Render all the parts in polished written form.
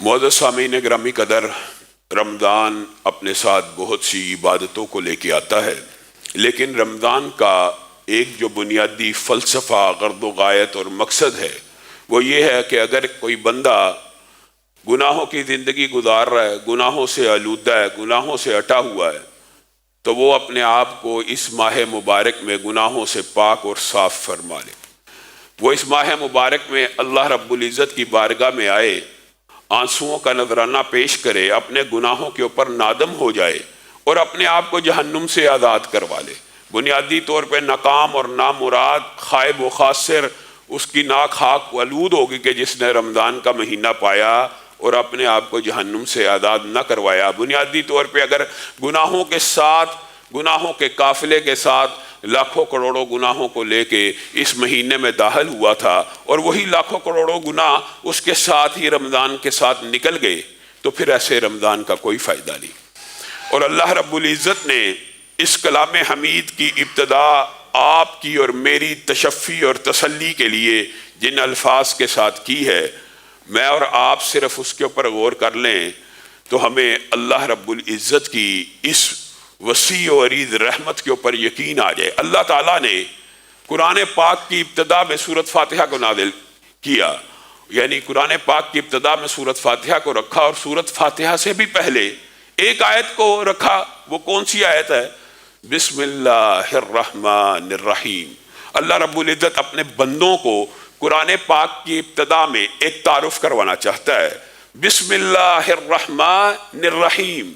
معزز سامعین گرامی قدر، رمضان اپنے ساتھ بہت سی عبادتوں کو لے کے آتا ہے، لیکن رمضان کا ایک جو بنیادی فلسفہ، غرض و غایت اور مقصد ہے وہ یہ ہے کہ اگر کوئی بندہ گناہوں کی زندگی گزار رہا ہے، گناہوں سے آلودہ ہے، گناہوں سے ہٹا ہوا ہے، تو وہ اپنے آپ کو اس ماہ مبارک میں گناہوں سے پاک اور صاف فرما لے۔ وہ اس ماہ مبارک میں اللہ رب العزت کی بارگاہ میں آئے، آنسوؤں کا نذرانہ پیش کرے، اپنے گناہوں کے اوپر نادم ہو جائے اور اپنے آپ کو جہنم سے آزاد کروا لے۔ بنیادی طور پہ ناکام اور نامراد، خائب و خاسر اس کی ناک خاک آلود ہوگی کہ جس نے رمضان کا مہینہ پایا اور اپنے آپ کو جہنم سے آزاد نہ کروایا۔ بنیادی طور پہ اگر گناہوں کے ساتھ، گناہوں کے قافلے کے ساتھ لاکھوں کروڑوں گناہوں کو لے کے اس مہینے میں داخل ہوا تھا اور وہی لاکھوں کروڑوں گناہ اس کے ساتھ ہی رمضان کے ساتھ نکل گئے، تو پھر ایسے رمضان کا کوئی فائدہ نہیں۔ اور اللہ رب العزت نے اس کلام حمید کی ابتدا آپ کی اور میری تشفی اور تسلی کے لیے جن الفاظ کے ساتھ کی ہے، میں اور آپ صرف اس کے اوپر غور کر لیں تو ہمیں اللہ رب العزت کی اس وسیع و عریض رحمت کے اوپر یقین آ جائے۔ اللہ تعالیٰ نے قرآن پاک کی ابتدا میں سورۃ فاتحہ کو نازل کیا، یعنی قرآن پاک کی ابتدا میں سورۃ فاتحہ کو رکھا، اور سورۃ فاتحہ سے بھی پہلے ایک آیت کو رکھا۔ وہ کون سی آیت ہے؟ بسم اللہ الرحمن الرحیم۔ اللہ رب العزت اپنے بندوں کو قرآن پاک کی ابتدا میں ایک تعارف کروانا چاہتا ہے۔ بسم اللہ الرحمن الرحیم،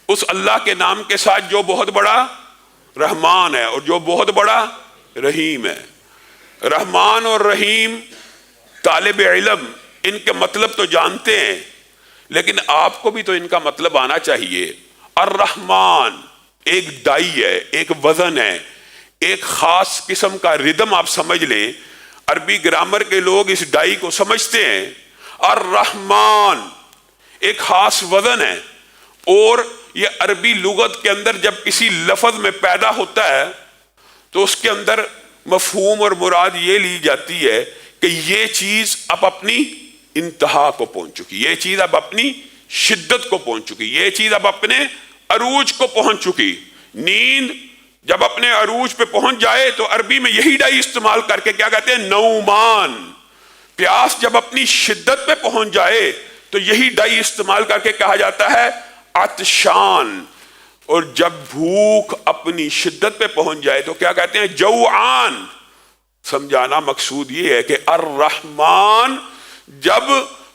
اس اللہ کے نام کے ساتھ جو بہت بڑا رحمان ہے اور جو بہت بڑا رحیم ہے۔ رحمان اور رحیم طالب علم ان کے مطلب تو جانتے ہیں، لیکن آپ کو بھی تو ان کا مطلب آنا چاہیے۔ الرحمن ایک ڈائی ہے، ایک وزن ہے، ایک خاص قسم کا ردم آپ سمجھ لیں۔ عربی گرامر کے لوگ اس ڈائی کو سمجھتے ہیں۔ الرحمن ایک خاص وزن ہے، اور یہ عربی لغت کے اندر جب کسی لفظ میں پیدا ہوتا ہے تو اس کے اندر مفہوم اور مراد یہ لی جاتی ہے کہ یہ چیز اب اپنی انتہا کو پہنچ چکی، یہ چیز اب اپنی شدت کو پہنچ چکی، یہ چیز اب اپنے عروج کو پہنچ چکی۔ نیند جب اپنے عروج پہ پہنچ جائے تو عربی میں یہی ڈائی استعمال کر کے کیا کہتے ہیں؟ نومان۔ پیاس جب اپنی شدت پہ پہنچ جائے تو یہی ڈائی استعمال کر کے کہا جاتا ہے عطشان، اور جب بھوک اپنی شدت پہ پہنچ جائے تو کیا کہتے ہیں؟ جوعان۔ سمجھانا مقصود یہ ہے کہ الرحمن جب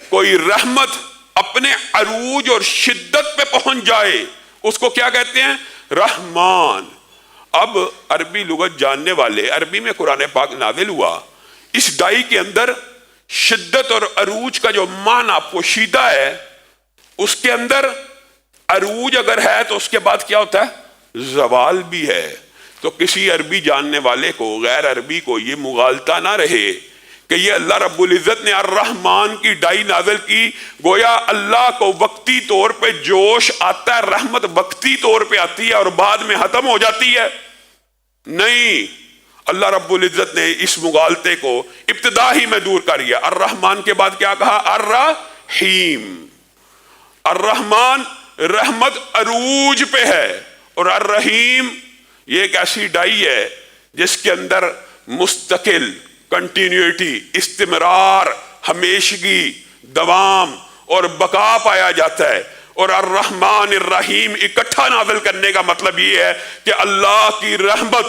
کوئی رحمت اپنے عروج اور شدت پہ پہنچ جائے اس کو کیا کہتے ہیں؟ رحمان۔ اب عربی لغت جاننے والے، عربی میں قرآن پاک نازل ہوا، اس ڈائی کے اندر شدت اور عروج کا جو معنی پوشیدہ ہے، اس کے اندر عروج اگر ہے تو اس کے بعد کیا ہوتا ہے؟ زوال بھی ہے۔ تو کسی عربی جاننے والے کو، غیر عربی کو یہ مغالطہ نہ رہے کہ یہ اللہ رب العزت نے الرحمن کی ڈائی نازل کی، گویا اللہ کو وقتی طور پہ جوش آتا ہے، رحمت وقتی طور پہ آتی ہے اور بعد میں ختم ہو جاتی ہے۔ نہیں، اللہ رب العزت نے اس مغالطے کو ابتدا ہی میں دور کر دیا۔ الرحمن کے بعد کیا کہا؟ الرحیم۔ الرحمن رحمت عروج پہ ہے، اور الرحیم یہ ایک ایسی ڈائی ہے جس کے اندر مستقل کنٹینیوٹی، استمرار، ہمیشگی، دوام اور بقا پایا جاتا ہے۔ اور الرحمن الرحیم اکٹھا نازل کرنے کا مطلب یہ ہے کہ اللہ کی رحمت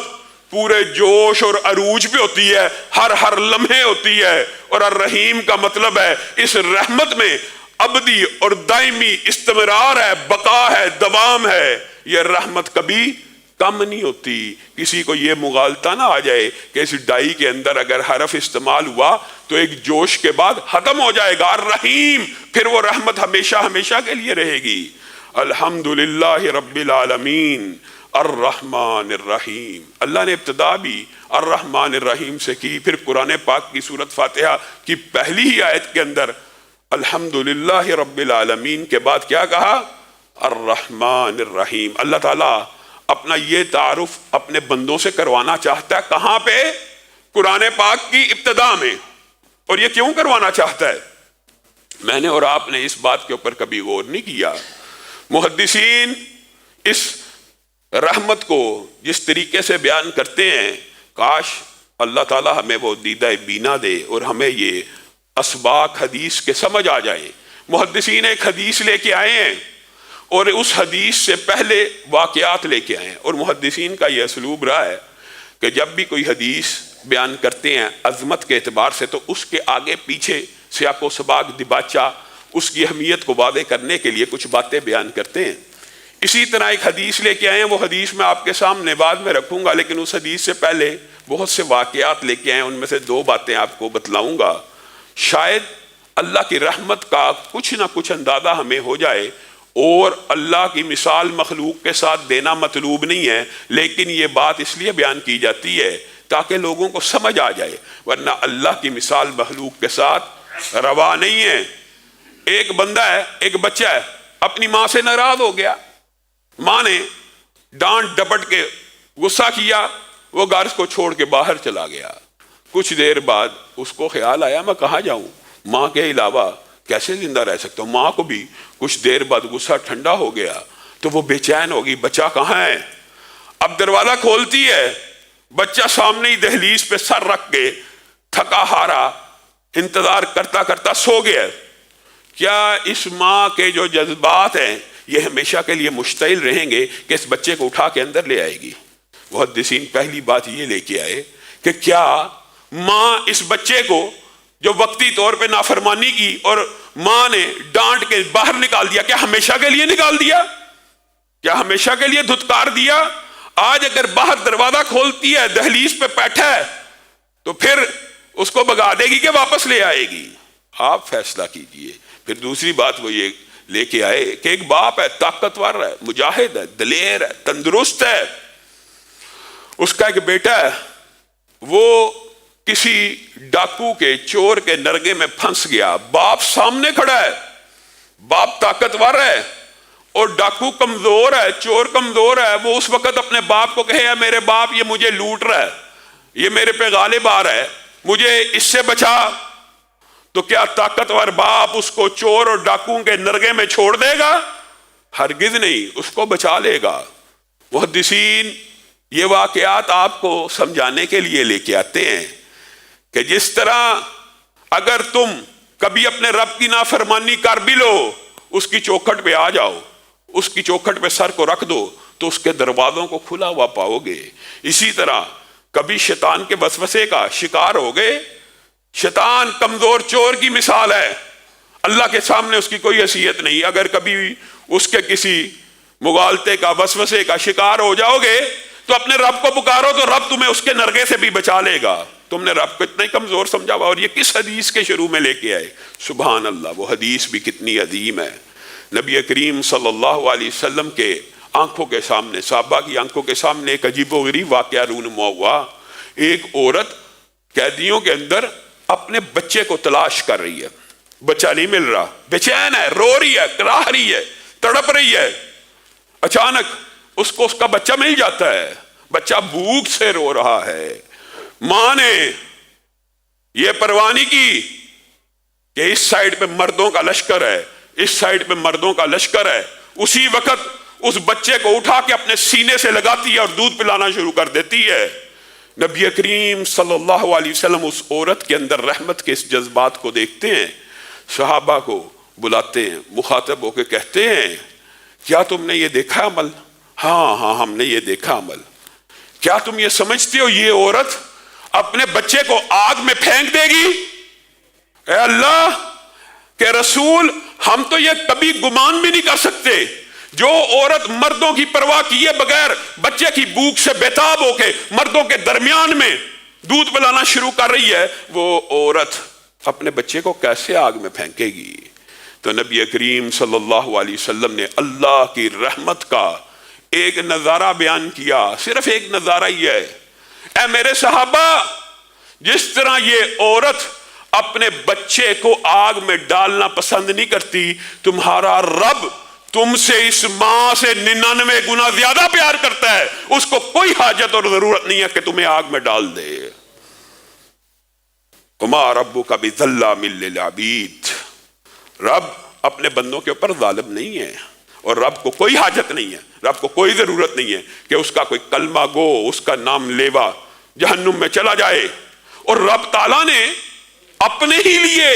پورے جوش اور عروج پہ ہوتی ہے، ہر لمحے ہوتی ہے، اور الرحیم کا مطلب ہے اس رحمت میں ابدی اور دائمی استمرار ہے، بقا ہے، دوام ہے۔ یہ رحمت کبھی کم نہیں ہوتی۔ کسی کو یہ مغالطہ نہ آ جائے کہ اس ڈائی کے اندر اگر حرف استعمال ہوا تو ایک جوش کے بعد ختم ہو جائے گا۔ الرحیم، پھر وہ رحمت ہمیشہ ہمیشہ کے لیے رہے گی۔ الحمدللہ رب العالمین الرحمن الرحیم۔ اللہ نے ابتدا بھی الرحمن الرحیم سے کی، پھر قرآن پاک کی سورۃ فاتحہ کی پہلی ہی آیت کے اندر الحمدللہ رب العالمین کے بعد کیا کہا؟ الرحمن الرحیم۔ اللہ تعالیٰ اپنا یہ تعارف اپنے بندوں سے کروانا چاہتا ہے، کہاں پہ؟ قرآن پاک کی ابتدا میں۔ اور یہ کیوں کروانا چاہتا ہے؟ میں نے اور آپ نے اس بات کے اوپر کبھی غور نہیں کیا۔ محدثین اس رحمت کو جس طریقے سے بیان کرتے ہیں، کاش اللہ تعالی ہمیں وہ دیدہ بینا دے اور ہمیں یہ اسباق حدیث کے سمجھ آ جائیں۔ محدثین ایک حدیث لے کے آئے ہیں اور اس حدیث سے پہلے واقعات لے کے آئے ہیں، اور محدثین کا یہ اسلوب رہا ہے کہ جب بھی کوئی حدیث بیان کرتے ہیں عظمت کے اعتبار سے، تو اس کے آگے پیچھے سیاق و سباق دباچہ اس کی اہمیت کو واضح کرنے کے لیے کچھ باتیں بیان کرتے ہیں۔ اسی طرح ایک حدیث لے کے آئے ہیں، وہ حدیث میں آپ کے سامنے بعد میں رکھوں گا، لیکن اس حدیث سے پہلے بہت سے واقعات لے کے آئے ہیں، ان میں سے 2 باتیں آپ کو بتلاؤں گا۔ شاید اللہ کی رحمت کا کچھ نہ کچھ اندازہ ہمیں ہو جائے، اور اللہ کی مثال مخلوق کے ساتھ دینا مطلوب نہیں ہے، لیکن یہ بات اس لیے بیان کی جاتی ہے تاکہ لوگوں کو سمجھ آ جائے، ورنہ اللہ کی مثال مخلوق کے ساتھ روا نہیں ہے۔ ایک بندہ ہے، ایک بچہ ہے، اپنی ماں سے ناراض ہو گیا، ماں نے ڈانٹ ڈپٹ کے غصہ کیا، وہ گھر کو چھوڑ کے باہر چلا گیا۔ کچھ دیر بعد اس کو خیال آیا میں کہاں جاؤں، ماں کے علاوہ کیسے زندہ رہ سکتا ہوں۔ ماں کو بھی کچھ دیر بعد غصہ ٹھنڈا ہو گیا تو وہ بے چین ہوگی، بچہ کہاں ہے؟ اب دروازہ کھولتی ہے، بچہ سامنے ہی دہلیز پہ سر رکھ کے تھکا ہارا انتظار کرتا کرتا سو گیا۔ کیا اس ماں کے جو جذبات ہیں یہ ہمیشہ کے لیے مشتعل رہیں گے کہ اس بچے کو اٹھا کے اندر لے آئے گی؟ محدثین پہلی بات یہ لے کے آئے کہ کیا ماں اس بچے کو جو وقتی طور پہ نافرمانی کی اور ماں نے ڈانٹ کے باہر نکال دیا، کیا ہمیشہ کے لیے نکال دیا؟ کیا ہمیشہ کے لیے دھتکار دیا؟ آج اگر باہر دروازہ کھولتی ہے، دہلیز پہ بیٹھا ہے، تو پھر اس کو بھگا دے گی کہ واپس لے آئے گی؟ آپ فیصلہ کیجئے۔ پھر دوسری بات وہ یہ لے کے آئے کہ ایک باپ ہے، طاقتور ہے، مجاہد ہے، دلیر ہے، تندرست ہے، اس کا ایک بیٹا ہے، وہ کسی ڈاکو کے چور کے نرگے میں پھنس گیا، باپ سامنے کھڑا ہے، باپ طاقتور ہے اور ڈاکو کمزور ہے، چور کمزور ہے۔ وہ اس وقت اپنے باپ کو کہے میرے باپ یہ مجھے لوٹ رہا ہے، یہ میرے پہ غالب آ رہا ہے، مجھے اس سے بچا، تو کیا طاقتور باپ اس کو چور اور ڈاکو کے نرگے میں چھوڑ دے گا؟ ہرگز نہیں، اس کو بچا لے گا۔ محدثین یہ واقعات آپ کو سمجھانے کے لیے لے کے آتے ہیں کہ جس طرح اگر تم کبھی اپنے رب کی نافرمانی کر بھی لو، اس کی چوکھٹ پہ آ جاؤ، اس کی چوکھٹ پہ سر کو رکھ دو تو اس کے دروازوں کو کھلا ہوا پاؤ گے۔ اسی طرح کبھی شیطان کے وسوسے کا شکار ہو گئے، شیطان کمزور چور کی مثال ہے، اللہ کے سامنے اس کی کوئی حیثیت نہیں، اگر کبھی اس کے کسی مغالطے کا وسوسے کا شکار ہو جاؤ گے تو اپنے رب کو پکارو تو رب تمہیں اس کے نرگے سے بھی بچا لے گا۔ تم نے رب کو اتنا ہی کمزور سمجھا ہوا، اور یہ کس حدیث کے شروع میں لے کے آئے؟ سبحان اللہ، وہ حدیث بھی کتنی عظیم ہے۔ نبی کریم صلی اللہ علیہ وسلم کے آنکھوں کے سامنے، صحابہ کی آنکھوں کے سامنے ایک عجیب و غریب واقعہ رونما ہوا۔ ایک عورت قیدیوں کے اندر اپنے بچے کو تلاش کر رہی ہے، بچہ نہیں مل رہا، بے چین ہے، رو رہی ہے، کراہ رہی ہے، تڑپ رہی ہے۔ اچانک اس کو اس کا بچہ مل جاتا ہے، بچہ بھوک سے رو رہا ہے۔ ماں نے یہ پرواہ نہیں کی کہ اس سائیڈ پہ مردوں کا لشکر ہے، اس سائیڈ پہ مردوں کا لشکر ہے، اسی وقت اس بچے کو اٹھا کے اپنے سینے سے لگاتی ہے اور دودھ پلانا شروع کر دیتی ہے۔ نبی کریم صلی اللہ علیہ وسلم اس عورت کے اندر رحمت کے اس جذبات کو دیکھتے ہیں، صحابہ کو بلاتے ہیں، مخاطب ہو کے کہتے ہیں کیا تم نے یہ دیکھا عمل؟ ہاں ہاں ہم نے یہ دیکھا عمل۔ کیا تم یہ سمجھتے ہو یہ عورت اپنے بچے کو آگ میں پھینک دے گی؟ اے اللہ کے رسول، ہم تو یہ کبھی گمان بھی نہیں کر سکتے۔ جو عورت مردوں کی پرواہ کیے بغیر بچے کی بھوک سے بیتاب ہو کے مردوں کے درمیان میں دودھ پلانا شروع کر رہی ہے، وہ عورت اپنے بچے کو کیسے آگ میں پھینکے گی؟ تو نبی کریم صلی اللہ علیہ وسلم نے اللہ کی رحمت کا ایک نظارہ بیان کیا، صرف ایک نظارہ ہی ہے۔ اے میرے صحابہ، جس طرح یہ عورت اپنے بچے کو آگ میں ڈالنا پسند نہیں کرتی، تمہارا رب تم سے اس ماں سے 99 گنا زیادہ پیار کرتا ہے، اس کو کوئی حاجت اور ضرورت نہیں ہے کہ تمہیں آگ میں ڈال دے۔ وما ربک بظلام للعبید، رب اپنے بندوں کے اوپر ظالم نہیں ہے، اور رب کو کوئی حاجت نہیں ہے، رب کو کوئی ضرورت نہیں ہے کہ اس کا کوئی کلمہ گو، اس کا نام لیوا جہنم میں چلا جائے۔ اور رب تعالیٰ نے اپنے ہی لیے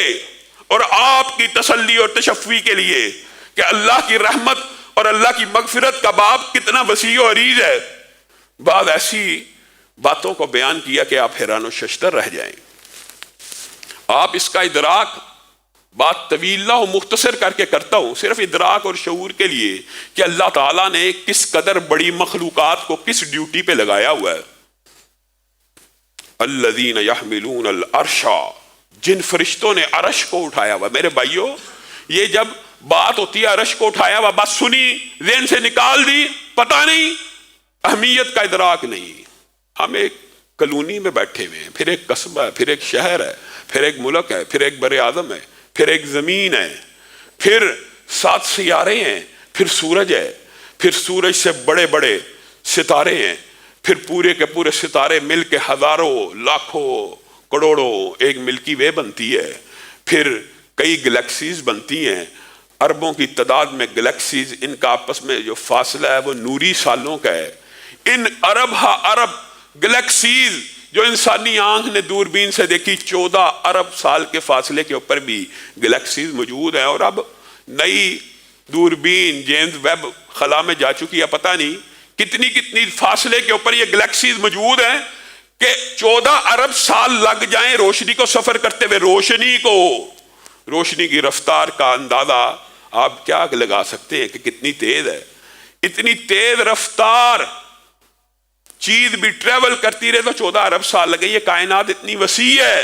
اور آپ کی تسلی اور تشفی کے لیے کہ اللہ کی رحمت اور اللہ کی مغفرت کا باب کتنا وسیع و عریض ہے، بعض ایسی باتوں کو بیان کیا کہ آپ حیران و ششدر رہ جائیں۔ آپ اس کا ادراک، بات طویل و مختصر کر کے کرتا ہوں صرف ادراک اور شعور کے لیے کہ اللہ تعالیٰ نے کس قدر بڑی مخلوقات کو کس ڈیوٹی پہ لگایا ہوا ہے۔ الذین یحملون العرش، جن فرشتوں نے عرش کو اٹھایا ہوا۔ میرے بھائیو، یہ جب بات ہوتی ہے عرش کو اٹھایا ہوا، بات سنی ذہن سے نکال دی، پتہ نہیں، اہمیت کا ادراک نہیں۔ ہم ایک کلونی میں بیٹھے ہوئے ہیں، پھر ایک قصبہ ہے، پھر ایک شہر ہے، پھر ایک ملک ہے، پھر ایک بر اعظم ہے، پھر ایک زمین ہے، پھر 7 سیارے ہیں، پھر سورج ہے، پھر سورج سے بڑے بڑے ستارے ہیں، پھر پورے کے پورے ستارے مل کے ہزاروں، لاکھوں، کروڑوں ایک ملکی وے بنتی ہے، پھر کئی گلیکسیز بنتی ہیں، اربوں کی تعداد میں گلیکسیز، ان کا آپس میں جو فاصلہ ہے وہ نوری سالوں کا ہے۔ ان ارب ہا ارب گلیکسیز جو انسانی آنکھ نے دوربین سے دیکھی، 14 ارب سال کے فاصلے کے اوپر بھی گلیکسیز موجود ہیں۔ اور اب نئی دوربین جیمز ویب خلا میں جا چکی ہے، پتہ نہیں کتنی فاصلے کے اوپر یہ گلیکسیز موجود ہیں کہ 14 ارب سال لگ جائیں روشنی کو سفر کرتے ہوئے۔ روشنی کی رفتار کا اندازہ آپ کیا لگا سکتے ہیں کہ کتنی تیز ہے؟ اتنی تیز رفتار چیز بھی ٹریول کرتی رہے تو 14 ارب سال لگے۔ یہ کائنات اتنی وسیع ہے،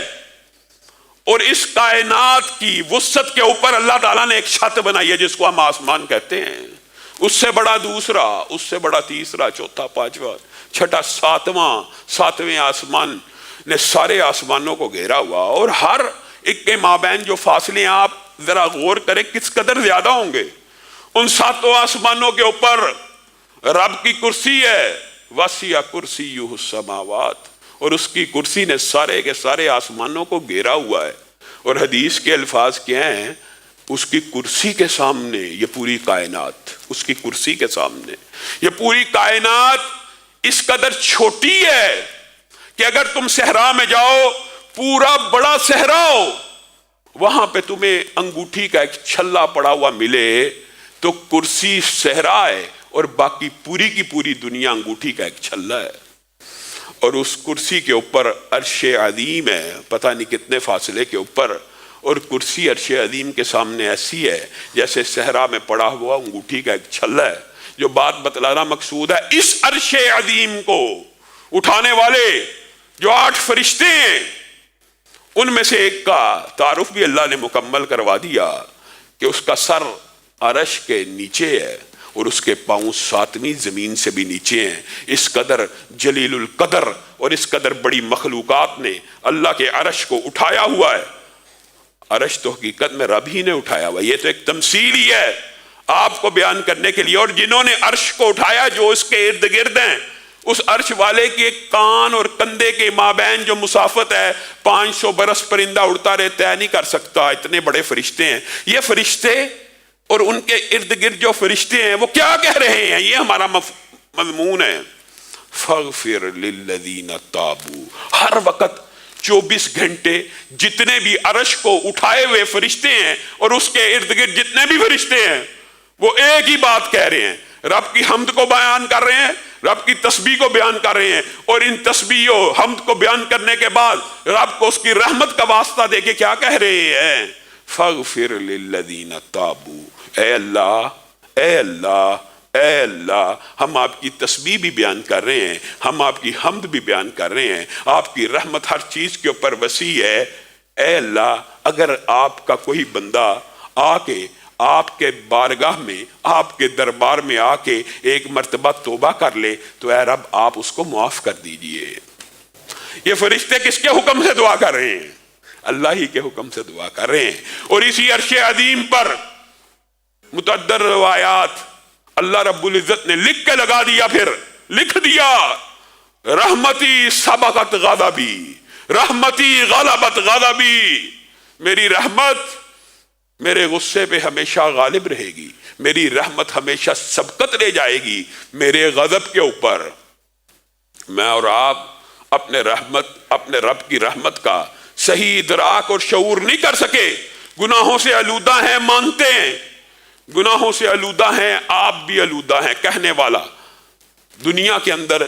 اور اس کائنات کی وسعت کے اوپر اللہ تعالیٰ نے ایک چھت بنائی ہے جس کو ہم آسمان کہتے ہیں۔ اس سے بڑا دوسرا، اس سے بڑا تیسرا، چوتھا، پانچواں، چھٹا، ساتویں آسمان نے سارے آسمانوں کو گھیرا ہوا، اور ہر ایک کے مابین جو فاصلے ہیں آپ ذرا غور کریں کس قدر زیادہ ہوں گے۔ ان 7 آسمانوں کے اوپر رب کی کرسی ہے، وسیع کرسیہ السماوات، اور اس کی کرسی نے سارے کے سارے آسمانوں کو گھیرا ہوا ہے۔ اور حدیث کے الفاظ کیا ہیں؟ اس کی کرسی کے سامنے یہ پوری کائنات، اس کی کرسی کے سامنے یہ پوری کائنات اس قدر چھوٹی ہے کہ اگر تم صحرا میں جاؤ، پورا بڑا صحرا ہو، وہاں پہ تمہیں انگوٹھی کا ایک چھلا پڑا ہوا ملے تو کرسی صحرا ہے اور باقی پوری کی پوری دنیا انگوٹھی کا ایک چھلا ہے۔ اور اس کرسی کے اوپر عرش عظیم ہے، پتہ نہیں کتنے فاصلے کے اوپر، اور کرسی عرش عظیم کے سامنے ایسی ہے جیسے صحرا میں پڑا ہوا انگوٹھی کا ایک چھلا ہے۔ جو بات بتلانا مقصود ہے، اس عرش عظیم کو اٹھانے والے جو 8 فرشتے ہیں، ان میں سے ایک کا تعارف بھی اللہ نے مکمل کروا دیا کہ اس کا سر عرش کے نیچے ہے اور اس کے پاؤں 7ویں زمین سے بھی نیچے ہیں۔ اس قدر جلیل القدر اور اس قدر بڑی مخلوقات نے اللہ کے عرش کو اٹھایا ہوا ہے۔ عرش تو حقیقت میں رب ہی نے اٹھایا ہوا، یہ تو ایک تمثیل ہی ہے آپ کو بیان کرنے کے لیے۔ اور جنہوں نے عرش کو اٹھایا، جو اس کے ارد گرد ہیں، اس عرش والے کے کان اور کندھے کے مابین جو مسافت ہے 500 برس پرندہ اڑتا رہے طے نہیں کر سکتا، اتنے بڑے فرشتے ہیں یہ فرشتے۔ اور ان کے ارد گرد جو فرشتے ہیں وہ کیا کہہ رہے ہیں؟ یہ ہمارا مضمون ہے، فاغفر للذین تابوا۔ ہر وقت 24 گھنٹے جتنے بھی عرش کو اٹھائے ہوئے فرشتے ہیں اور اس کے ارد گرد جتنے بھی فرشتے ہیں، وہ ایک ہی بات کہہ رہے ہیں، رب کی حمد کو بیان کر رہے ہیں، رب کی تسبیح کو بیان کر رہے ہیں، اور ان تسبیح و حمد کو بیان کرنے کے بعد رب کو اس کی رحمت کا واسطہ دے کے کیا کہہ رہے ہیں؟ فاغفر للذین تابوا۔ اے اللہ، اے اللہ، اے اللہ، ہم آپ کی تسبیح بھی بیان کر رہے ہیں، ہم آپ کی حمد بھی بیان کر رہے ہیں، آپ کی رحمت ہر چیز کے اوپر وسیع ہے۔ اے اللہ، اگر آپ کا کوئی بندہ آ کے آپ کے بارگاہ میں، آپ کے دربار میں آ کے ایک مرتبہ توبہ کر لے تو اے رب آپ اس کو معاف کر دیجئے۔ یہ فرشتے کس کے حکم سے دعا کر رہے ہیں؟ اللہ ہی کے حکم سے دعا کر رہے ہیں۔ اور اسی عرش عظیم پر متعدد روایات اللہ رب العزت نے لکھ کے لگا دیا، پھر لکھ دیا، رحمتی سبقت غضبی، رحمتی غلبت غضبی، میری رحمت میرے غصے پہ ہمیشہ غالب رہے گی، میری رحمت ہمیشہ سبقت لے جائے گی میرے غضب کے اوپر۔ میں اور آپ اپنے رب کی رحمت کا صحیح ادراک اور شعور نہیں کر سکے، گناہوں سے آلودہ ہیں، مانتے ہیں گناہوں سے آلودہ ہیں، آپ بھی آلودہ ہیں۔ کہنے والا دنیا کے اندر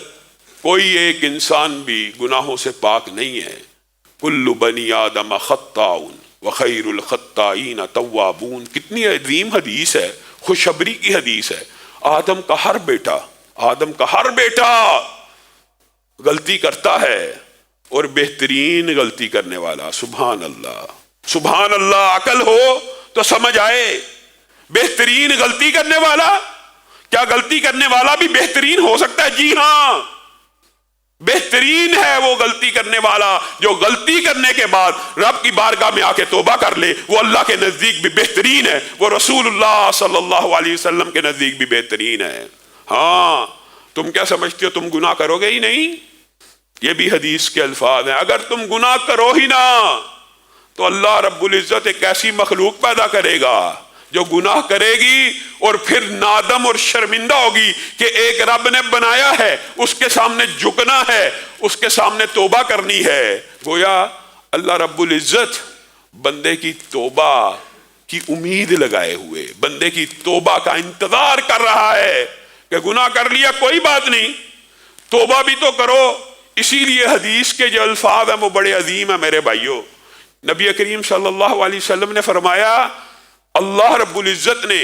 کوئی ایک انسان بھی گناہوں سے پاک نہیں ہے۔ کل بنی آدم خطاء وخیر الخطائین توابون، کتنی عظیم حدیث ہے، خوشخبری کی حدیث ہے۔ آدم کا ہر بیٹا غلطی کرتا ہے، اور بہترین غلطی کرنے والا، سبحان اللہ سبحان اللہ، عقل ہو تو سمجھ آئے، بہترین غلطی کرنے والا، کیا غلطی کرنے والا بھی بہترین ہو سکتا ہے؟ جی ہاں، بہترین ہے وہ غلطی کرنے والا جو غلطی کرنے کے بعد رب کی بارگاہ میں آ کے توبہ کر لے، وہ اللہ کے نزدیک بھی بہترین ہے، وہ رسول اللہ صلی اللہ علیہ وسلم کے نزدیک بھی بہترین ہے۔ ہاں، تم کیا سمجھتے ہو تم گناہ کرو گے ہی نہیں؟ یہ بھی حدیث کے الفاظ ہیں، اگر تم گناہ کرو ہی نہ تو اللہ رب العزت ایک ایسی مخلوق پیدا کرے گا جو گناہ کرے گی اور پھر نادم اور شرمندہ ہوگی کہ ایک رب نے بنایا ہے، اس کے سامنے جھکنا ہے، اس کے سامنے توبہ کرنی ہے۔ گویا اللہ رب العزت بندے کی توبہ کی امید لگائے ہوئے، بندے کی توبہ کا انتظار کر رہا ہے کہ گناہ کر لیا کوئی بات نہیں، توبہ بھی تو کرو۔ اسی لیے حدیث کے جو الفاظ ہیں وہ بڑے عظیم ہیں میرے بھائیوں۔ نبی کریم صلی اللہ علیہ وسلم نے فرمایا، اللہ رب العزت نے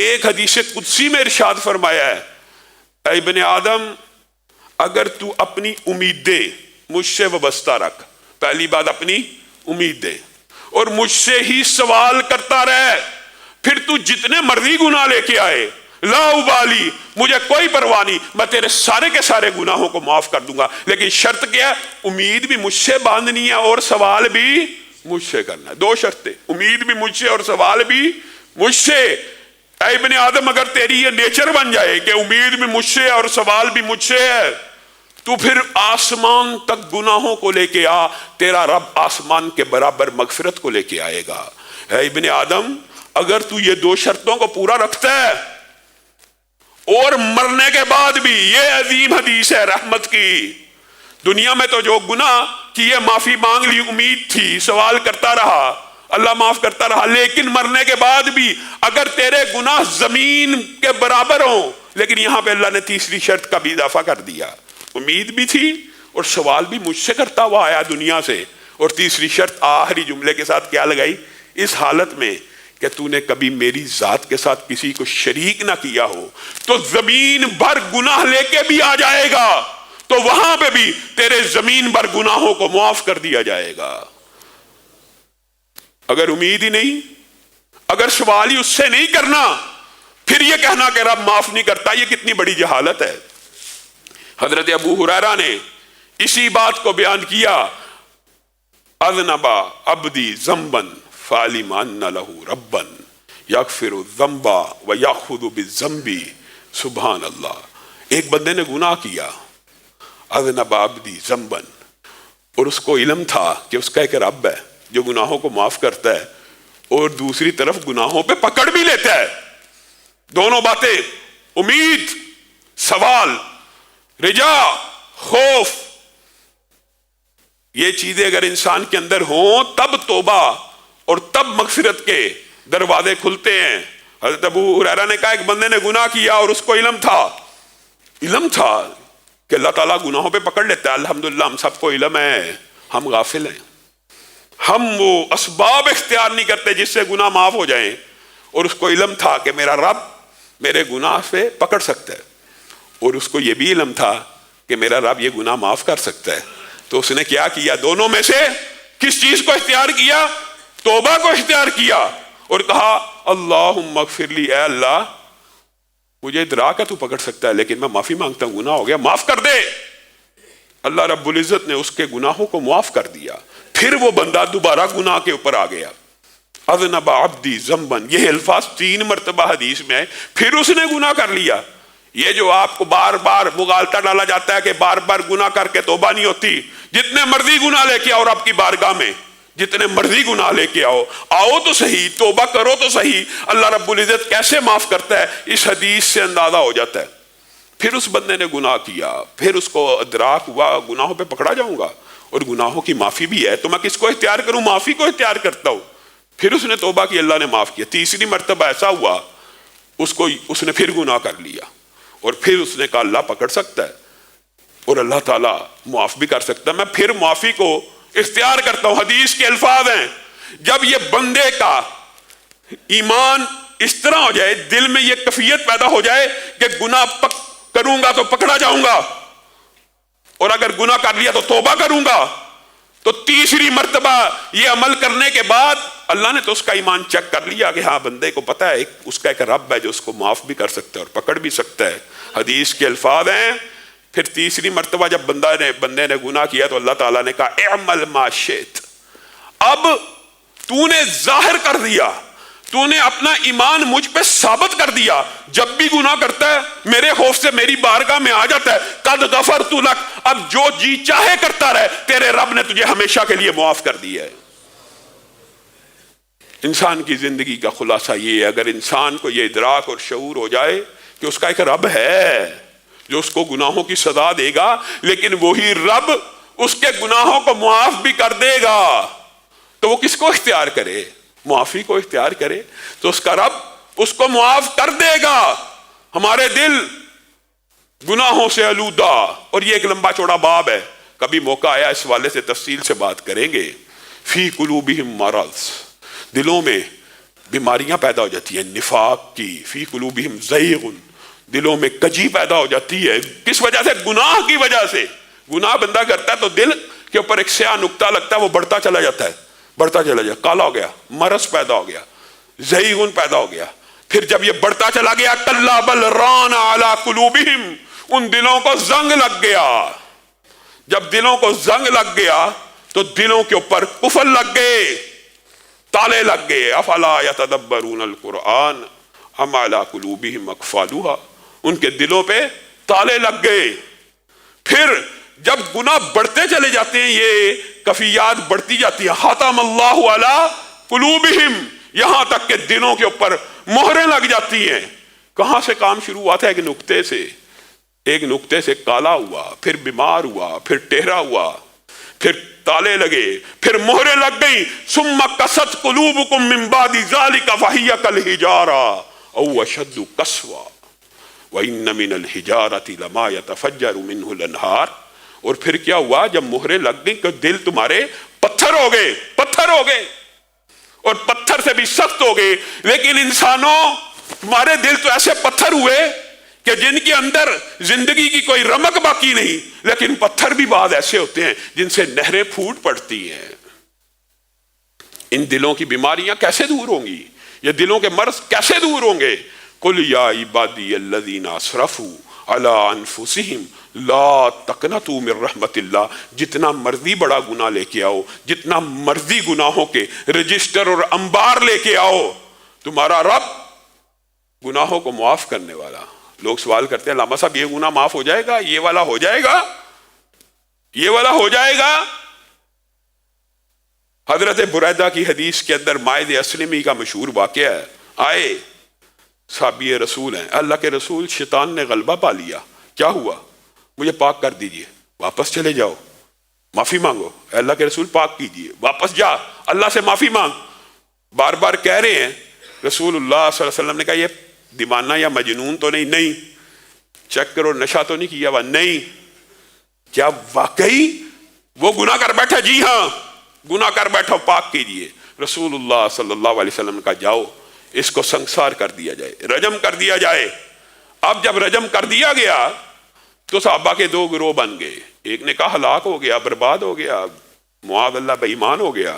ایک حدیث قدسی میں ارشاد فرمایا ہے، اے ابن آدم اگر تو اپنی امیدیں مجھ سے وابستہ رکھ، پہلی بات اپنی امیدیں، اور مجھ سے ہی سوال کرتا رہ، پھر تو جتنے مرضی گناہ لے کے آئے، لا ابالی، مجھے کوئی پرواہ نہیں، میں تیرے سارے کے سارے گناہوں کو معاف کر دوں گا، لیکن شرط کیا ہے؟ امید بھی مجھ سے باندھنی ہے اور سوال بھی مجھ سے کرنا ہے۔ دو شرطیں، امید بھی مجھ سے اور سوال بھی مجھ سے۔ اے ابن آدم اگر تیری یہ نیچر بن جائے کہ امید بھی مجھ سے اور سوال بھی مجھ سے ہے، تو پھر آسمان تک گناہوں کو لے کے آ، تیرا رب آسمان کے برابر مغفرت کو لے کے آئے گا۔ اے ابن آدم اگر تو یہ دو شرطوں کو پورا رکھتا ہے اور مرنے کے بعد بھی، یہ عظیم حدیث ہے رحمت کی، دنیا میں تو جو گناہ کیے معافی مانگ لی، امید تھی، سوال کرتا رہا، اللہ معاف کرتا رہا، لیکن مرنے کے بعد بھی اگر تیرے گناہ زمین کے برابر ہوں، لیکن یہاں پہ اللہ نے تیسری شرط کا بھی اضافہ کر دیا، امید بھی تھی اور سوال بھی مجھ سے کرتا ہوا آیا دنیا سے، اور تیسری شرط آخری جملے کے ساتھ کیا لگائی؟ اس حالت میں کہ تو نے کبھی میری ذات کے ساتھ کسی کو شریک نہ کیا ہو، تو زمین بھر گناہ لے کے بھی آ جائے گا تو وہاں پہ بھی تیرے زمین بھر گناہوں کو معاف کر دیا جائے گا۔ اگر امید ہی نہیں، اگر سوال ہی اس سے نہیں کرنا، پھر یہ کہنا کہ رب معاف نہیں کرتا، یہ کتنی بڑی جہالت ہے۔ حضرت ابو ہریرہ نے اسی بات کو بیان کیا، اذنب عبدی ذنبا فعلم ان له ربا یغفر الذنب ویأخذ بالذنب، سبحان اللہ۔ ایک بندے نے گناہ کیا، اذنب عبدی ذنبا، اور اس کو علم تھا کہ اس کا ایک رب ہے جو گناہوں کو معاف کرتا ہے اور دوسری طرف گناہوں پہ پکڑ بھی لیتا ہے۔ دونوں باتیں، امید، سوال، رجا، خوف، یہ چیزیں اگر انسان کے اندر ہوں تب توبہ اور تب مغفرت کے دروازے کھلتے ہیں۔ حضرت ابو ہریرہ نے کہا ایک بندے نے گناہ کیا اور اس کو علم تھا کہ اللہ تعالیٰ گناہوں پہ پکڑ لیتا ہے۔ الحمدللہ ہم سب کو علم ہے، ہم غافل ہیں، ہم وہ اسباب اختیار نہیں کرتے جس سے گناہ معاف ہو جائیں، اور اس کو علم تھا کہ میرا رب میرے گناہ پہ پکڑ سکتا ہے، اور اس کو یہ بھی علم تھا کہ میرا رب یہ گناہ معاف کر سکتا ہے۔ تو اس نے کیا کیا؟ دونوں میں سے کس چیز کو اختیار کیا؟ توبہ کو اختیار کیا، اور کہا اللہم اغفر لی، اے اللہ مجھے ادراک ہے تو پکڑ سکتا ہے، لیکن میں معافی مانگتا ہوں، گناہ ہو گیا، معاف کر دے۔ اللہ رب العزت نے اس کے گناہوں کو معاف کر دیا، پھر وہ بندہ دوبارہ گناہ کے اوپر آ گیا۔ اذنب عبدی ذنبا، یہ الفاظ 3 مرتبہ حدیث میں ہے، پھر اس نے گناہ کر لیا۔ یہ جو آپ کو بار بار مغالطہ ڈالا جاتا ہے کہ بار بار گناہ کر کے توبہ نہیں ہوتی، جتنے مرضی گناہ لے کے اور آپ کی بارگاہ میں، جتنے مرضی گناہ لے کے آؤ تو صحیح، توبہ کرو تو صحیح، اللہ رب العزت کیسے معاف کرتا ہے اس حدیث سے اندازہ ہو جاتا ہے۔ پھر اس بندے نے گناہ کیا، پھر اس کو ادراک ہوا گناہوں پہ پکڑا جاؤں گا اور گناہوں کی معافی بھی ہے، تو میں کس کو اختیار کروں؟ معافی کو اختیار کرتا ہوں۔ پھر اس نے توبہ کی، اللہ نے معاف کیا۔ تیسری مرتبہ ایسا ہوا اس نے پھر گناہ کر لیا، اور پھر اس نے کہا اللہ پکڑ سکتا ہے اور اللہ تعالیٰ معاف بھی کر سکتا ہے، میں پھر معافی کو اختیار کرتا ہوں۔ حدیث کے الفاظ ہیں، جب یہ بندے کا ایمان اس طرح ہو جائے، دل میں یہ کیفیت پیدا ہو جائے کہ گناہ کروں گا تو پکڑا جاؤں گا، اور اگر گناہ کر لیا تو توبہ کروں گا، تو تیسری مرتبہ یہ عمل کرنے کے بعد اللہ نے تو اس کا ایمان چیک کر لیا کہ ہاں بندے کو پتا ہے اس کا ایک رب ہے جو اس کو معاف بھی کر سکتا ہے اور پکڑ بھی سکتا ہے۔ حدیث کے الفاظ ہیں، پھر تیسری مرتبہ جب بندے نے گناہ کیا تو اللہ تعالیٰ نے کہا اعمل ما شئت، اب تو نے ظاہر کر دیا، تو نے اپنا ایمان مجھ پہ ثابت کر دیا، جب بھی گناہ کرتا ہے میرے خوف سے میری بارگاہ میں آ جاتا ہے، قد غفرت لک، اب جو جی چاہے کرتا رہے، تیرے رب نے تجھے ہمیشہ کے لیے معاف کر دیا ہے۔ انسان کی زندگی کا خلاصہ یہ ہے، اگر انسان کو یہ ادراک اور شعور ہو جائے کہ اس کا ایک رب ہے جو اس کو گناہوں کی سزا دے گا، لیکن وہی رب اس کے گناہوں کو معاف بھی کر دے گا، تو وہ کس کو اختیار کرے؟ معافی کو اختیار کرے تو اس کا رب اس کو معاف کر دے گا۔ ہمارے دل گناہوں سے آلودہ، اور یہ ایک لمبا چوڑا باب ہے، کبھی موقع آیا اس والے سے تفصیل سے بات کریں گے۔ فی قلوبہم مرض، دلوں میں بیماریاں پیدا ہو جاتی ہیں نفاق کی، فی قلوبہم زیغ، دلوں میں کجی پیدا ہو جاتی ہے، کس وجہ سے؟ گناہ کی وجہ سے۔ گناہ بندہ کرتا ہے تو دل کے اوپر ایک سیاہ نقطہ لگتا ہے، وہ بڑھتا چلا جاتا ہے، بڑھتا چلا جاتا، کالا ہو گیا، مرض پیدا ہو گیا، زیغ پیدا ہو گیا۔ پھر جب یہ بڑھتا چلا گیا، کلا بل ران علی قلوبہم، ان دلوں کو زنگ لگ گیا۔ جب دلوں کو زنگ لگ گیا تو دلوں کے اوپر قفل لگ گئے، تالے لگ گئے۔ افلا یتدبرون القرآن ام علی قلوبہم اقفالها، ان کے دلوں پہ تالے لگ گئے۔ پھر جب گناہ بڑھتے چلے جاتے ہیں، یہ کفیات بڑھتی جاتی ہیں، ختم اللہ علی قلوبہم، یہاں تک کہ دلوں کے اوپر مہریں لگ جاتی ہیں۔ کہاں سے کام شروع ہوا تھا؟ ایک نقطے سے کالا ہوا، پھر بیمار ہوا، پھر ٹہرا ہوا، پھر تالے لگے، پھر مہریں لگ گئی۔ ثم قست قلوبکم من بعد ذلک فہی کالحجارہ او اشد قسوہ وَإِنَّ مِنَ الْحِجَارَةِ لَمَا يَتَفَجَّرُ مِنْهُ الْأَنْهَارُ، اور پھر کیا ہوا؟ جب مہریں لگ گئیں کہ دل تمہارے پتھر ہو گئے، اور پتھر سے بھی سخت ہو گئے۔ لیکن انسانوں، تمہارے دل تو ایسے پتھر ہوئے کہ جن کے اندر زندگی کی کوئی رمق باقی نہیں، لیکن پتھر بھی بعض ایسے ہوتے ہیں جن سے نہریں پھوٹ پڑتی ہیں۔ ان دلوں کی بیماریاں کیسے دور ہوں گی؟ یہ دلوں کے مرض کیسے دور ہوں گے؟ قل یا عبادی الذین اسرفوا علی انفسہم لا تقنطوا من رحمت اللہ، جتنا مرضی بڑا گناہ لے کے آؤ، جتنا مرضی گناہوں کے رجسٹر اور انبار لے کے آؤ، تمہارا رب گناہوں کو معاف کرنے والا۔ لوگ سوال کرتے ہیں علامہ صاحب یہ گناہ معاف ہو جائے گا، یہ والا ہو جائے گا، یہ والا ہو جائے گا؟ حضرت بریدہ کی حدیث کے اندر مائد اسلمی کا مشہور واقعہ ہے، آئے صحابی رسول ہیں، اللہ کے رسول شیطان نے غلبہ پا لیا، کیا ہوا؟ مجھے پاک کر دیجئے، واپس چلے جاؤ، معافی مانگو۔ اللہ کے رسول پاک کیجئے، واپس جا، اللہ سے معافی مانگ۔ بار بار کہہ رہے ہیں، رسول اللہ صلی اللہ علیہ وسلم نے کہا یہ دیوانہ یا مجنون تو نہیں، چیک کرو نشہ تو نہیں کیا ہوا، نہیں، کیا واقعی وہ گناہ کر بیٹھا؟ جی ہاں گناہ کر بیٹھا، پاک کیجئے۔ رسول اللہ صلی اللہ علیہ وسلم نے کہا جاؤ اس کو سنسار کر دیا جائے، رجم کر دیا جائے۔ اب جب رجم کر دیا گیا تو صحابہ کے دو گروہ بن گئے، ایک نے کہا ہلاک ہو گیا، برباد ہو گیا، معاذ اللہ بے ایمان ہو گیا۔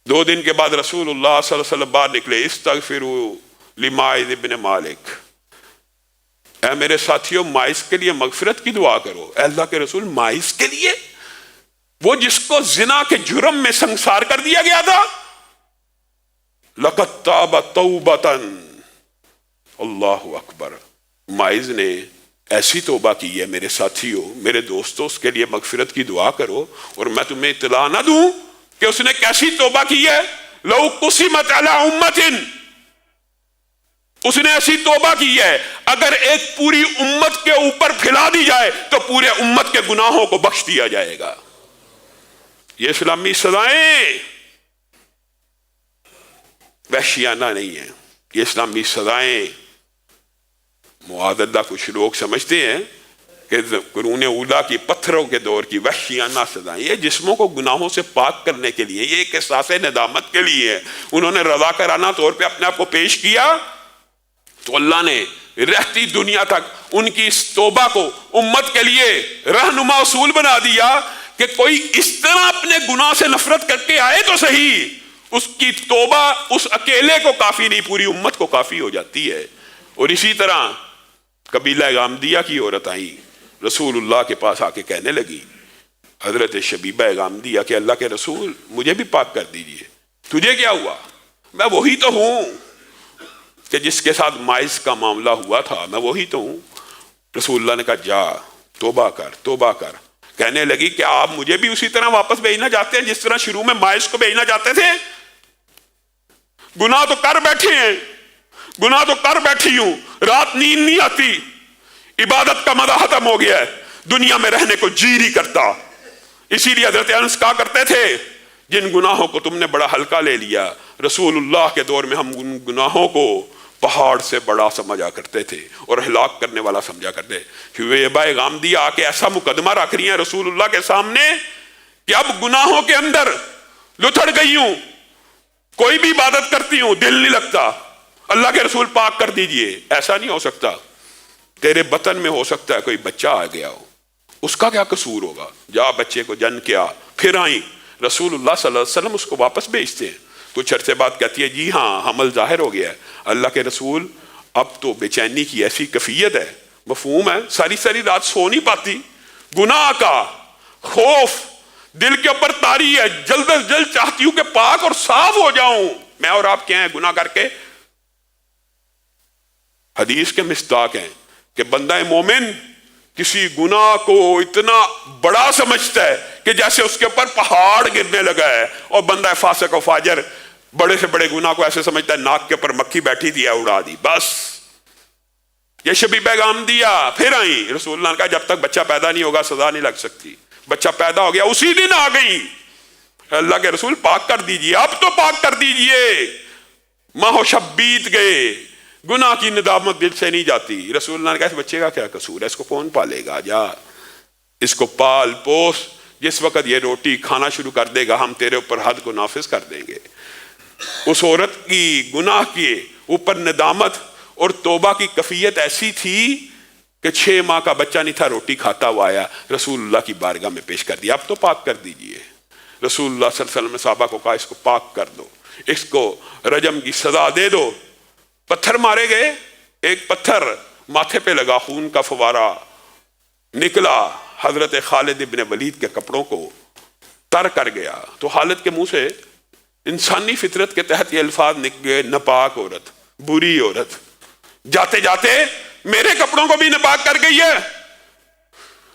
2 دن کے بعد رسول اللہ صلی اللہ علیہ وسلم باہر نکلے، استغفروا لماعز ابن مالک، اے میرے ساتھیوں ماعز کے لیے مغفرت کی دعا کرو۔ اے اللہ کے رسول ماعز کے لیے، وہ جس کو زنا کے جرم میں سنسار کر دیا گیا تھا؟ لقد تاب توبۃ، اللہ اکبر، ماعز نے ایسی توبہ کی ہے میرے ساتھیوں، میرے دوستوں، اس کے لیے مغفرت کی دعا کرو، اور میں تمہیں اطلاع نہ دوں کہ اس نے کیسی توبہ کی ہے؟ لو قسمت علی امتن، اس نے ایسی توبہ کی ہے اگر ایک پوری امت کے اوپر پھیلا دی جائے تو پورے امت کے گناہوں کو بخش دیا جائے گا۔ یہ اسلامی سزائیں وحشیانہ نہیں ہیں، یہ اسلامی سزائیں معاذ اللہ کچھ لوگ سمجھتے ہیں کہ قرون اولیٰ کی پتھروں کے دور کی وحشیانہ سزائیں، یہ جسموں کو گناہوں سے پاک کرنے کے لیے، یہ ایک احساس ندامت کے لیے انہوں نے رضاکارانہ طور پہ اپنے آپ کو پیش کیا، تو اللہ نے رہتی دنیا تک ان کی اس توبہ کو امت کے لیے رہنما اصول بنا دیا کہ کوئی اس طرح اپنے گناہ سے نفرت کر کے آئے تو صحیح، اس کی توبہ اس اکیلے کو کافی نہیں، پوری امت کو کافی ہو جاتی ہے۔ اور اسی طرح قبیلہ غامدیہ کی عورت آئی رسول اللہ کے پاس آ کے کہنے لگی، حضرت شبیبہ غامدیہ کہ اللہ کے رسول مجھے بھی پاک کر دیجئے۔ تجھے کیا ہوا؟ میں وہی تو ہوں کہ جس کے ساتھ مائز کا معاملہ ہوا تھا، میں وہی تو ہوں۔ رسول اللہ نے کہا جا توبہ کر توبہ کر۔ کہنے لگی کہ آپ مجھے بھی اسی طرح واپس بھیجنا چاہتے ہیں جس طرح شروع میں مائز کو بھیجنا چاہتے تھے؟ گناہ تو کر بیٹھے ہیں، گناہ تو کر بیٹھی ہوں، رات نیند نہیں آتی، عبادت کا مزہ ختم ہو گیا ہے، دنیا میں رہنے کو جی نہیں کرتا۔ اسی لیے حضرت انس کہا کرتے تھے جن گناہوں کو تم نے بڑا ہلکا لے لیا، رسول اللہ کے دور میں ہم ان گناہوں کو پہاڑ سے بڑا سمجھا کرتے تھے اور ہلاک کرنے والا سمجھا کرتے۔ شبیبہ غامدیہ آ کے ایسا مقدمہ رکھ رہی ہیں رسول اللہ کے سامنے کہ اب گناہوں کے اندر لتھڑ گئی ہوں، کوئی بھی عبادت کرتی ہوں دل نہیں لگتا، اللہ کے رسول پاک کر دیجئے۔ ایسا نہیں ہو سکتا، تیرے بطن میں ہو سکتا ہے کوئی بچہ آ گیا ہو، اس کا کیا قصور ہوگا، جا بچے کو جن کیا۔ پھر آئیں رسول اللہ صلی اللہ علیہ وسلم اس کو واپس بھیجتے ہیں، کچھ عرصے بعد کہتی ہے جی ہاں حمل ظاہر ہو گیا ہے، اللہ کے رسول اب تو بے چینی کی ایسی کیفیت ہے، مفہوم ہے، ساری ساری رات سو نہیں پاتی، گناہ کا خوف دل کے اوپر طاری ہے، جلد از جلد چاہتی ہوں کہ پاک اور صاف ہو جاؤں، میں اور آپ کیا ہیں گناہ کر کے۔ حدیث کے مصداق ہیں کہ بندہ مومن کسی گناہ کو اتنا بڑا سمجھتا ہے کہ جیسے اس کے اوپر پہاڑ گرنے لگا ہے، اور بندہ فاسق و فاجر بڑے سے بڑے گناہ کو ایسے سمجھتا ہے ناک کے اوپر مکھی بیٹھی تھی اڑا دی بس۔ یہ شبیبہ غامدیہ پھر آئیں، رسول اللہ نے کہا جب تک بچہ پیدا نہیں ہوگا سزا نہیں لگ سکتی۔ بچہ پیدا ہو گیا، اسی دن آ گئی، اللہ کے رسول پاک کر دیجئے، اب تو پاک کر دیجئے۔ ماہ و شب بیت گئے، گناہ کی ندامت دل سے نہیں جاتی۔ رسول اللہ نے کہا اس بچے کا کیا قصور ہے، اس کو کون پالے گا، جا اس کو پال پوس، جس وقت یہ روٹی کھانا شروع کر دے گا ہم تیرے اوپر حد کو نافذ کر دیں گے۔ اس عورت کی گناہ کے اوپر ندامت اور توبہ کی کیفیت ایسی تھی کہ 6 ماہ کا بچہ نہیں تھا، روٹی کھاتا ہوا آیا، رسول اللہ کی بارگاہ میں پیش کر دیا، اب تو پاک کر دیجئے۔ رسول اللہ صلی اللہ علیہ وسلم نے صحابہ کو کہا اس کو پاک کر دو، اس کو رجم کی سزا دے دو۔ پتھر مارے گئے، ایک پتھر ماتھے پہ لگا، خون کا فوارہ نکلا، حضرت خالد ابن ولید کے کپڑوں کو تر کر گیا۔ تو خالد کے منہ سے انسانی فطرت کے تحت یہ الفاظ نکل گئے، ناپاک عورت، بری عورت، جاتے جاتے میرے کپڑوں کو بھی ناپاک کر گئی ہے۔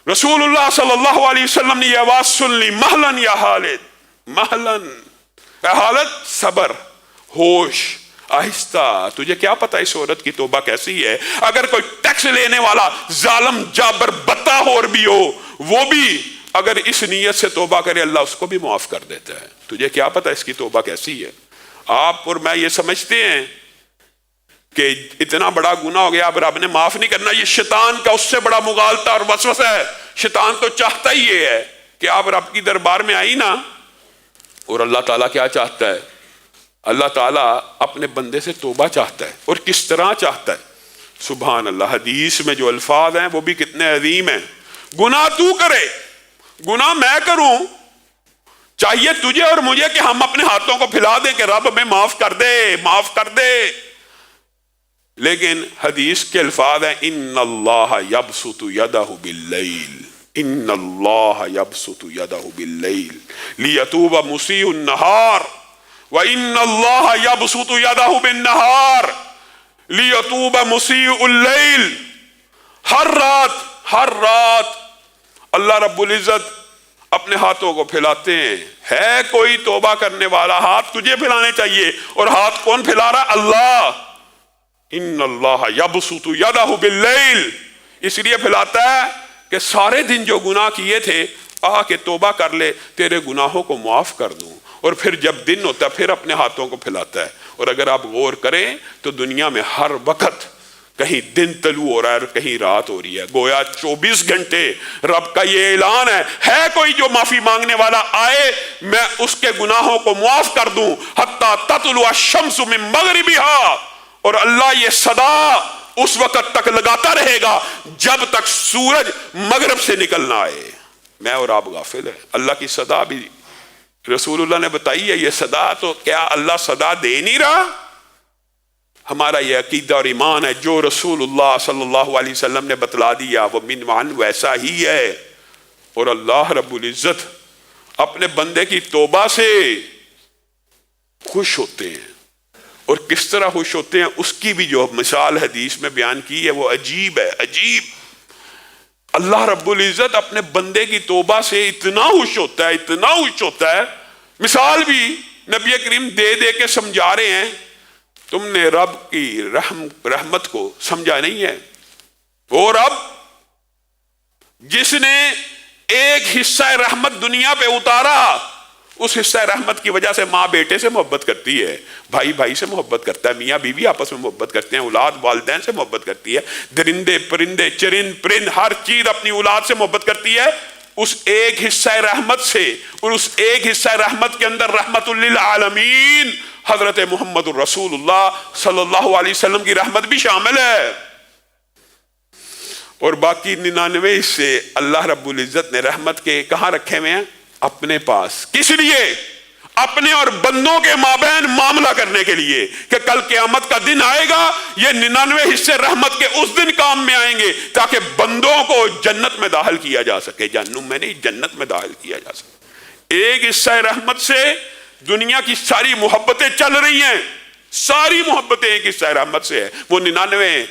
رسول اللہ صلی اللہ علیہ وسلم نے یہ آواز سن لی، مہلن یا خالد، مہلن اے خالد، صبر، ہوش، آہستہ، تجھے کیا پتا اس عورت کی توبہ کیسی ہے؟ اگر کوئی ٹیکس لینے والا ظالم جابر بطاخور بھی ہو، وہ بھی اگر اس نیت سے توبہ کرے اللہ اس کو بھی معاف کر دیتا ہے۔ تجھے کیا پتا اس کی توبہ کیسی ہے؟ آپ اور میں یہ سمجھتے ہیں کہ اتنا بڑا گناہ ہو گیا اب رب نے معاف نہیں کرنا، یہ شیطان کا اس سے بڑا مغالطہ اور وسوسہ ہے۔ شیطان تو چاہتا ہی یہ ہے کہ آپ رب کی دربار میں آئی نا، اور اللہ تعالیٰ کیا چاہتا ہے؟ اللہ تعالیٰ اپنے بندے سے توبہ چاہتا ہے، اور کس طرح چاہتا ہے؟ سبحان اللہ، حدیث میں جو الفاظ ہیں وہ بھی کتنے عظیم ہیں۔ گناہ تو کرے، گناہ میں کروں، چاہیے تجھے اور مجھے کہ ہم اپنے ہاتھوں کو پھیلا دیں کہ رب ہمیں معاف کر دے، معاف کر دے، لیکن حدیث کے الفاظ ہیں ان اللہ یبسط یدہ باللیل، ان اللہ یبسط یدہ باللیل لیتوب مسیء النہار وان اللہ یبسط یدہ بالنہار لیتوب مسیء اللیل۔ ہر رات اللہ رب العزت اپنے ہاتھوں کو پھیلاتے ہیں. ہے کوئی توبہ کرنے والا؟ ہاتھ تجھے پھیلانے چاہیے. اور ہاتھ کون پھیلا رہا؟ اللہ. ان اللہ یبسط یدہ باللیل. اس لیے پھیلاتا ہے کہ سارے دن جو گناہ کیے تھے آ کے توبہ کر لے، تیرے گناہوں کو معاف کر دوں. اور پھر جب دن ہوتا ہے پھر اپنے ہاتھوں کو پھیلاتا ہے. اور اگر آپ غور کریں تو دنیا میں ہر وقت کہیں دن طلوع ہو رہا ہے اور کہیں رات ہو رہی ہے. گویا 24 گھنٹے رب کا یہ اعلان ہے کوئی جو معافی مانگنے والا آئے میں اس کے گناہوں کو معاف کر دوں. حتی تطلع الشمس من مغربها. اور اللہ یہ صدا اس وقت تک لگاتا رہے گا جب تک سورج مغرب سے نکلنا آئے. میں اور آپ غافل ہیں. اللہ کی صدا بھی رسول اللہ نے بتائی ہے. یہ صدا تو کیا اللہ صدا دے نہیں رہا؟ ہمارا یہ عقیدہ اور ایمان ہے جو رسول اللہ صلی اللہ علیہ وسلم نے بتلا دیا وہ من معن ویسا ہی ہے. اور اللہ رب العزت اپنے بندے کی توبہ سے خوش ہوتے ہیں. اور کس طرح خوش ہوتے ہیں اس کی بھی جو مثال حدیث میں بیان کی ہے وہ عجیب ہے. عجیب. اللہ رب العزت اپنے بندے کی توبہ سے اتنا خوش ہوتا ہے، اتنا خوش ہوتا ہے. مثال بھی نبی کریم دے دے کے سمجھا رہے ہیں. تم نے رب کی رحمت کو سمجھا نہیں ہے. وہ رب جس نے ایک حصہ رحمت دنیا پہ اتارا، اس حصہ رحمت کی وجہ سے ماں بیٹے سے محبت کرتی ہے، بھائی بھائی سے محبت کرتا ہے، میاں بیوی آپس میں محبت کرتے ہیں، اولاد والدین سے محبت کرتی ہے، درندے پرندے چرند پرند ہر چیز اپنی اولاد سے محبت کرتی ہے. اس ایک حصہ رحمت سے، اور اس ایک حصہ رحمت کے اندر رحمت للعالمین حضرت محمد الرسول اللہ صلی اللہ علیہ وسلم کی رحمت بھی شامل ہے. اور باقی 99 حصے اللہ رب العزت نے رحمت کے کہاں رکھے ہوئے ہیں؟ اپنے پاس. کس لیے؟ اپنے اور بندوں کے مابین معاملہ کرنے کے لیے کہ کل قیامت کا دن آئے گا، یہ 99 حصے رحمت کے اس دن کام میں آئیں گے تاکہ بندوں کو جنت میں داخل کیا جا سکے. جہنم میں نہیں، جنت میں داخل کیا جا سکے. ایک حصہ رحمت سے دنیا کی ساری محبتیں چل رہی ہیں. ساری محبتیں ایک حصہ رحمت سے ہے. وہ 99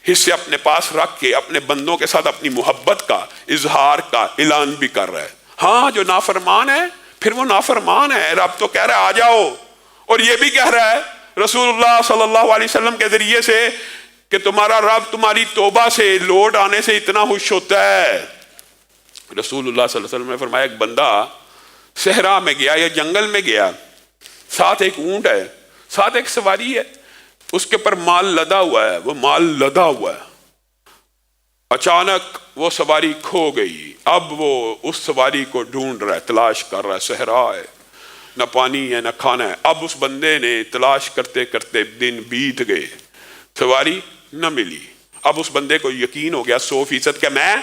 حصے اپنے پاس رکھ کے اپنے بندوں کے ساتھ اپنی محبت کا اظہار کا اعلان بھی کر رہا ہے. ہاں جو نافرمان ہے پھر وہ نافرمان ہے. رب تو کہہ رہا ہے آ جاؤ. اور یہ بھی کہہ رہا ہے رسول اللہ صلی اللہ علیہ وسلم کے ذریعے سے کہ تمہارا رب تمہاری توبہ سے لوٹ آنے سے اتنا خوش ہوتا ہے. رسول اللہ صلی اللہ علیہ وسلم نے فرمایا ایک بندہ صحرا میں گیا یا جنگل میں گیا، ساتھ ایک اونٹ ہے، ساتھ ایک سواری ہے، اس کے پر مال لدا ہوا ہے، وہ مال لدا ہوا ہے. اچانک وہ سواری کھو گئی. اب وہ اس سواری کو ڈھونڈ رہا ہے، تلاش کر رہا ہے. صحرا ہے، نہ پانی ہے نہ کھانا ہے. اب اس بندے نے تلاش کرتے کرتے دن بیت گئے، سواری نہ ملی. اب اس بندے کو یقین ہو گیا 100% کہ میں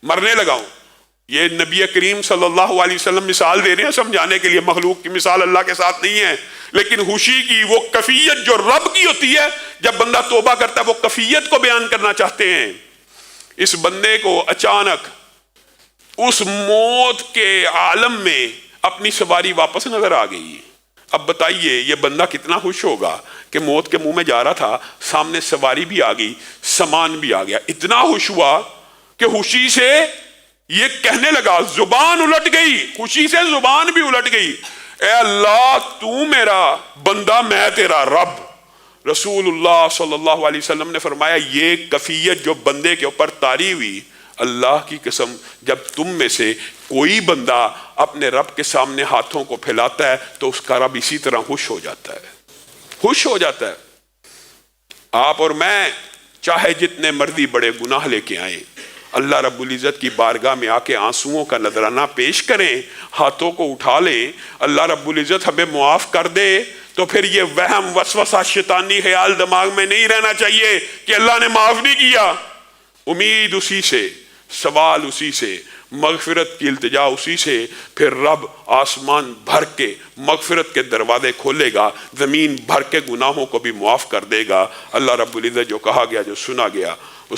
مرنے لگا ہوں. یہ نبی کریم صلی اللہ علیہ وسلم مثال دے رہے ہیں سمجھانے کے لیے. مخلوق کی مثال اللہ کے ساتھ نہیں ہے، لیکن خوشی کی وہ کیفیت جو رب کی ہوتی ہے جب بندہ توبہ کرتا ہے وہ کیفیت کو بیان کرنا چاہتے ہیں. اس بندے کو اچانک اس موت کے عالم میں اپنی سواری واپس نظر آ گئی. اب بتائیے یہ بندہ کتنا خوش ہوگا کہ موت کے منہ میں جا رہا تھا، سامنے سواری بھی آ گئی، سامان بھی آ گیا. اتنا خوش ہوا کہ خوشی سے یہ کہنے لگا، زبان الٹ گئی، خوشی سے زبان بھی الٹ گئی، اے اللہ تو میرا بندہ میں تیرا رب. رسول اللہ صلی اللہ علیہ وسلم نے فرمایا یہ کیفیت جو بندے کے اوپر طاری ہوئی، اللہ کی قسم جب تم میں سے کوئی بندہ اپنے رب کے سامنے ہاتھوں کو پھیلاتا ہے تو اس کا رب اسی طرح خوش ہو جاتا ہے، خوش ہو جاتا ہے. آپ اور میں چاہے جتنے مرضی بڑے گناہ لے کے آئیں، اللہ رب العزت کی بارگاہ میں آ کے آنسوؤں کا نذرانہ پیش کریں، ہاتھوں کو اٹھا لیں، اللہ رب العزت ہمیں معاف کر دے، تو پھر یہ وہم وسوسہ شیطانی خیال دماغ میں نہیں رہنا چاہیے کہ اللہ نے معاف نہیں کیا. امید اسی سے، سوال اسی سے، مغفرت کی التجا اسی سے. پھر رب آسمان بھر کے مغفرت کے دروازے کھولے گا، زمین بھر کے گناہوں کو بھی معاف کر دے گا. اللہ رب العزت جو کہا گیا جو سنا گیا